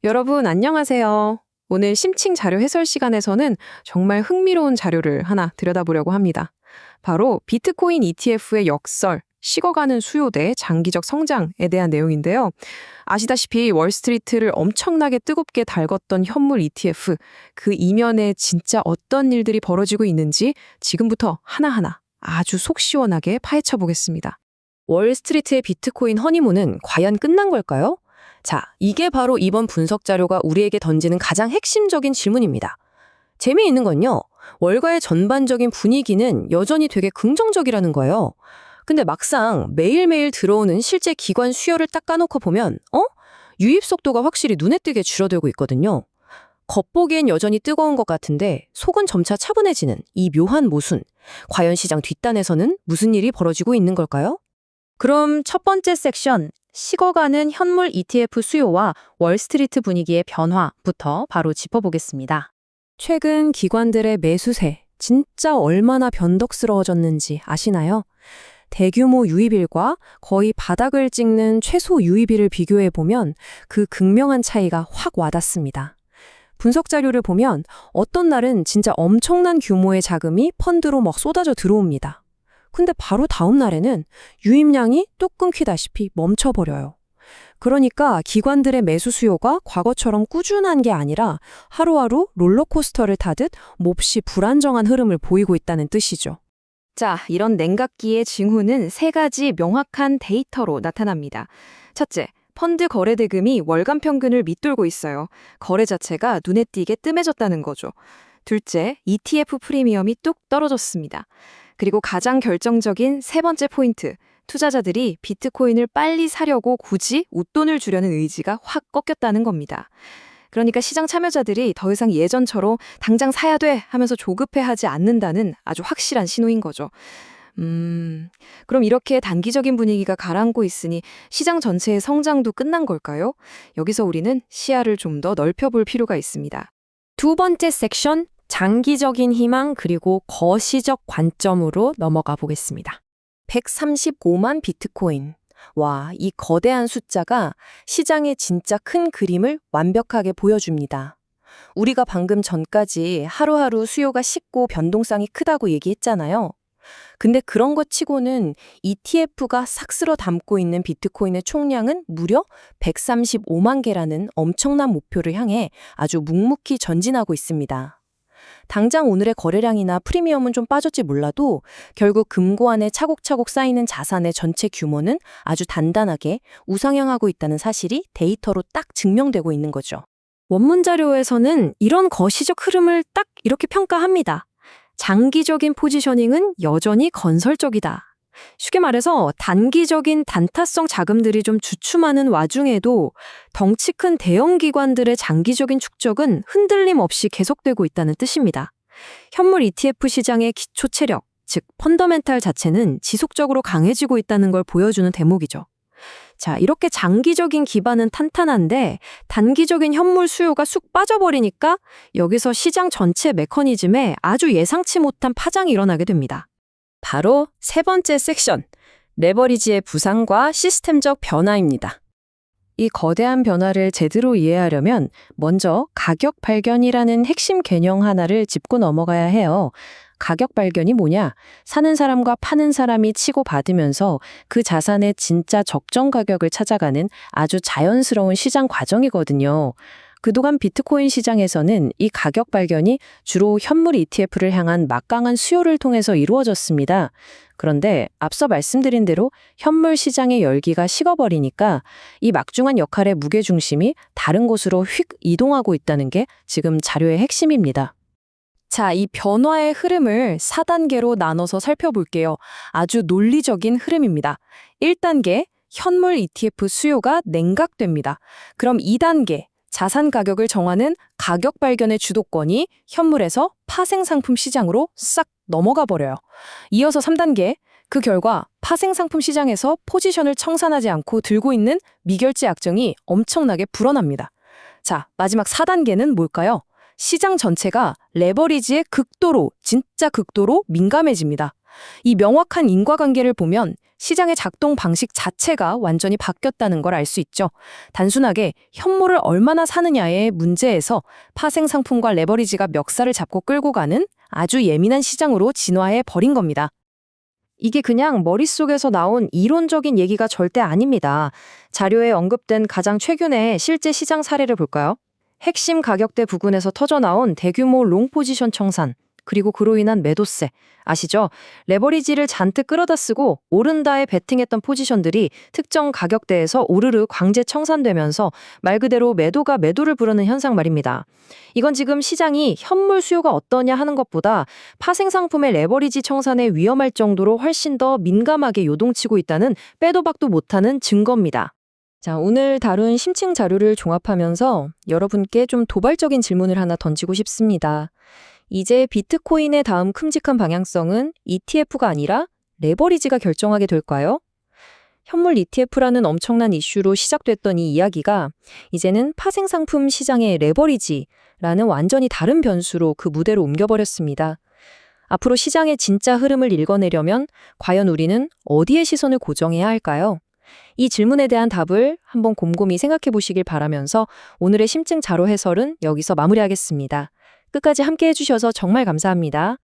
여러분, 안녕하세요. 오늘 심층 자료 해설 시간에서는 정말 흥미로운 자료를 하나 들여다보려고 합니다. 바로 비트코인 ETF의 역설, 식어가는 수요 대 장기적 성장에 대한 내용인데요. 아시다시피 월스트리트를 엄청나게 뜨겁게 달궜던 현물 ETF, 그 이면에 진짜 어떤 일들이 벌어지고 있는지 지금부터 하나하나 아주 속 시원하게 파헤쳐 보겠습니다. 월스트리트의 비트코인 허니문은 과연 끝난 걸까요? 자, 이게 바로 이번 분석 자료가 우리에게 던지는 가장 핵심적인 질문입니다. 재미있는 건요, 월가의 전반적인 분위기는 여전히 되게 긍정적이라는 거예요. 근데 막상 매일매일 들어오는 실제 기관 수요를 딱 까놓고 보면, 유입 속도가 확실히 눈에 띄게 줄어들고 있거든요. 겉보기엔 여전히 뜨거운 것 같은데 속은 점차 차분해지는 이 묘한 모순. 과연 시장 뒷단에서는 무슨 일이 벌어지고 있는 걸까요? 그럼 첫 번째 섹션, 식어가는 현물 ETF 수요와 월스트리트 분위기의 변화부터 바로 짚어보겠습니다. 최근 기관들의 매수세, 진짜 얼마나 변덕스러워졌는지 아시나요? 대규모 유입일과 거의 바닥을 찍는 최소 유입일을 비교해보면 그 극명한 차이가 확 와닿습니다. 분석 자료를 보면 어떤 날은 진짜 엄청난 규모의 자금이 펀드로 막 쏟아져 들어옵니다. 근데 바로 다음 날에는 유입량이 뚝 끊기다시피 멈춰버려요. 그러니까 기관들의 매수 수요가 과거처럼 꾸준한 게 아니라 하루하루 롤러코스터를 타듯 몹시 불안정한 흐름을 보이고 있다는 뜻이죠. 자, 이런 냉각기의 징후는 세 가지 명확한 데이터로 나타납니다. 첫째, 펀드 거래 대금이 월간 평균을 밑돌고 있어요. 거래 자체가 눈에 띄게 뜸해졌다는 거죠. 둘째, ETF 프리미엄이 뚝 떨어졌습니다. 그리고 가장 결정적인 세 번째 포인트, 투자자들이 비트코인을 빨리 사려고 굳이 웃돈을 주려는 의지가 확 꺾였다는 겁니다. 그러니까 시장 참여자들이 더 이상 예전처럼 당장 사야 돼 하면서 조급해하지 않는다는 아주 확실한 신호인 거죠. 그럼 이렇게 단기적인 분위기가 가라앉고 있으니 시장 전체의 성장도 끝난 걸까요? 여기서 우리는 시야를 좀 더 넓혀볼 필요가 있습니다. 두 번째 섹션, 장기적인 희망 그리고 거시적 관점으로 넘어가 보겠습니다. 135만 비트코인. 와, 이 거대한 숫자가 시장의 진짜 큰 그림을 완벽하게 보여줍니다. 우리가 방금 전까지 하루하루 수요가 식고 변동성이 크다고 얘기했잖아요. 근데 그런 것 치고는 ETF가 싹 쓸어 담고 있는 비트코인의 총량은 무려 135만 개라는 엄청난 목표를 향해 아주 묵묵히 전진하고 있습니다. 당장 오늘의 거래량이나 프리미엄은 좀 빠졌지 몰라도 결국 금고 안에 차곡차곡 쌓이는 자산의 전체 규모는 아주 단단하게 우상향하고 있다는 사실이 데이터로 딱 증명되고 있는 거죠. 원문 자료에서는 이런 거시적 흐름을 딱 이렇게 평가합니다. 장기적인 포지셔닝은 여전히 건설적이다. 쉽게 말해서 단기적인 단타성 자금들이 좀 주춤하는 와중에도 덩치 큰 대형 기관들의 장기적인 축적은 흔들림 없이 계속되고 있다는 뜻입니다. 현물 ETF 시장의 기초 체력, 즉 펀더멘탈 자체는 지속적으로 강해지고 있다는 걸 보여주는 대목이죠. 자, 이렇게 장기적인 기반은 탄탄한데 단기적인 현물 수요가 쑥 빠져버리니까 여기서 시장 전체 메커니즘에 아주 예상치 못한 파장이 일어나게 됩니다. 바로 세 번째 섹션, 레버리지의 부상과 시스템적 변화입니다. 이 거대한 변화를 제대로 이해하려면 먼저 가격 발견이라는 핵심 개념 하나를 짚고 넘어가야 해요. 가격 발견이 뭐냐? 사는 사람과 파는 사람이 치고받으면서 그 자산의 진짜 적정 가격을 찾아가는 아주 자연스러운 시장 과정이거든요. 그동안 비트코인 시장에서는 이 가격 발견이 주로 현물 ETF를 향한 막강한 수요를 통해서 이루어졌습니다. 그런데 앞서 말씀드린 대로 현물 시장의 열기가 식어버리니까 이 막중한 역할의 무게중심이 다른 곳으로 휙 이동하고 있다는 게 지금 자료의 핵심입니다. 자, 이 변화의 흐름을 4단계로 나눠서 살펴볼게요. 아주 논리적인 흐름입니다. 1단계, 현물 ETF 수요가 냉각됩니다. 그럼 2단계, 자산 가격을 정하는 가격 발견의 주도권이 현물에서 파생상품 시장으로 싹 넘어가 버려요. 이어서 3단계, 그 결과 파생상품 시장에서 포지션을 청산하지 않고 들고 있는 미결제 약정이 엄청나게 불어납니다. 자, 마지막 4단계는 뭘까요? 시장 전체가 레버리지에 극도로, 진짜 극도로 민감해집니다. 이 명확한 인과관계를 보면 시장의 작동 방식 자체가 완전히 바뀌었다는 걸 알 수 있죠. 단순하게 현물을 얼마나 사느냐의 문제에서 파생 상품과 레버리지가 멱살을 잡고 끌고 가는 아주 예민한 시장으로 진화해 버린 겁니다. 이게 그냥 머릿속에서 나온 이론적인 얘기가 절대 아닙니다. 자료에 언급된 가장 최근의 실제 시장 사례를 볼까요? 핵심 가격대 부근에서 터져나온 대규모 롱 포지션 청산, 그리고 그로 인한 매도세. 아시죠? 레버리지를 잔뜩 끌어다 쓰고 오른다에 베팅했던 포지션들이 특정 가격대에서 오르르 강제 청산되면서 말 그대로 매도가 매도를 부르는 현상 말입니다. 이건 지금 시장이 현물 수요가 어떠냐 하는 것보다 파생 상품의 레버리지 청산에 위험할 정도로 훨씬 더 민감하게 요동치고 있다는 빼도 박도 못하는 증거입니다. 자, 오늘 다룬 심층 자료를 종합하면서 여러분께 좀 도발적인 질문을 하나 던지고 싶습니다. 이제 비트코인의 다음 큼직한 방향성은 ETF가 아니라 레버리지가 결정하게 될까요? 현물 ETF라는 엄청난 이슈로 시작됐던 이 이야기가 이제는 파생상품 시장의 레버리지라는 완전히 다른 변수로 그 무대로 옮겨버렸습니다. 앞으로 시장의 진짜 흐름을 읽어내려면 과연 우리는 어디에 시선을 고정해야 할까요? 이 질문에 대한 답을 한번 곰곰이 생각해 보시길 바라면서 오늘의 심층 자료 해설은 여기서 마무리하겠습니다. 끝까지 함께 해주셔서 정말 감사합니다.